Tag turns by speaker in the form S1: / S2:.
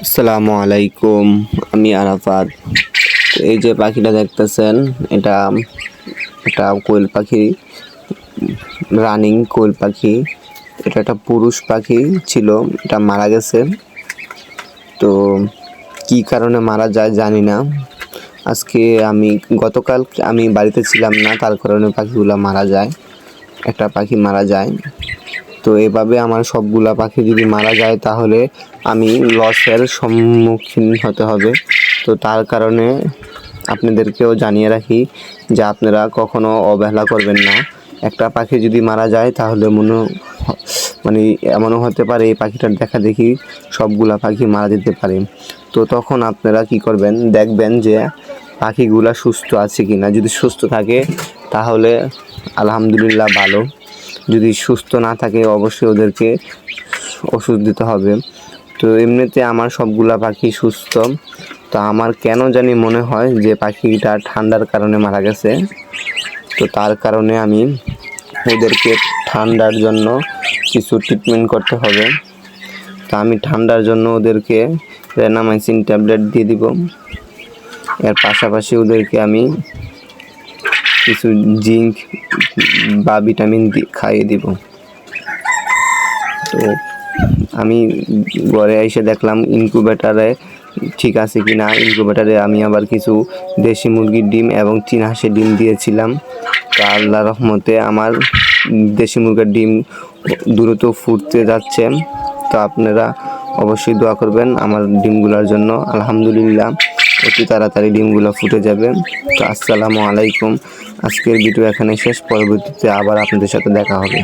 S1: আসসালামু আলাইকুম। আমি আরাফাত। এই যে পাখিটা দেখতেছেন, এটা একটা কোয়েল পাখি, রানিং কোয়েল পাখি। এটা একটা পুরুষ পাখি ছিল, এটা মারা গেছে। তো কি কারণে মারা যায় জানি না। আজকে গতকাল আমি বাড়িতে ছিলাম না, তার কারণে পাখিগুলা মারা যায়, একটা পাখি মারা যায়। তো এভাবে আমার সবগুলা পাখি যদি মারা যায় তাহলে আমি লসের সম্মুখীন হতে হবে। তো তার কারণে আপনাদেরকেও জানিয়ে রাখি যে আপনারা কখনো অবহেলা করবেন না। একটা পাখি যদি মারা যায় তাহলে মানে এমনও হতে পারে এই পাখিটার দেখা দেখি সবগুলা পাখি মারা যেতে পারে। তো তখন আপনারা কি করবেন, দেখবেন যে পাখিগুলা সুস্থ আছে কিনা। যদি সুস্থ থাকে তাহলে আলহামদুলিল্লাহ ভালো, যদি সুস্থ না থাকে অবশ্যই ওদেরকে ওষুধ দিতে হবে। তো এমনিতে আমার সবগুলা পাখি সুস্থ। তো আমার কেন জানি মনে হয় যে পাখিটা ঠান্ডার কারণে মারা গেছে। তো তার কারণে আমি ওদেরকে ঠান্ডার জন্য কিছু ট্রিটমেন্ট করতে হবে। তো আমি ঠান্ডার জন্য ওদেরকে রেনামাইসিন ট্যাবলেট দিয়ে দিব। এর পাশাপাশি ওদেরকে আমি কিছু জিঙ্ক বা ভিটামিন খাইয়ে দিব। তো আমি ঘরে এসে দেখলাম ইনকিউবেটারে ঠিক আছে কি না। ইনকিউবেটারে আমি আবার কিছু দেশি মুরগির ডিম এবং চীন হাঁসের ডিম দিয়েছিলাম। তো আল্লাহর রহমতে আমার দেশি মুরগির ডিম দ্রুত ফুটতে যাচ্ছে। তো আপনারা অবশ্যই দোয়া করবেন আমার ডিমগুলোর জন্য। আলহামদুলিল্লাহ অতি তাড়াতাড়ি ডিমগুলো ফুটে যাবে। তো আসসালামু আলাইকুম। আজকের ভিডিও এখানে শেষ, পরবর্তীতে আবার আপনাদের সাথে দেখা হবে।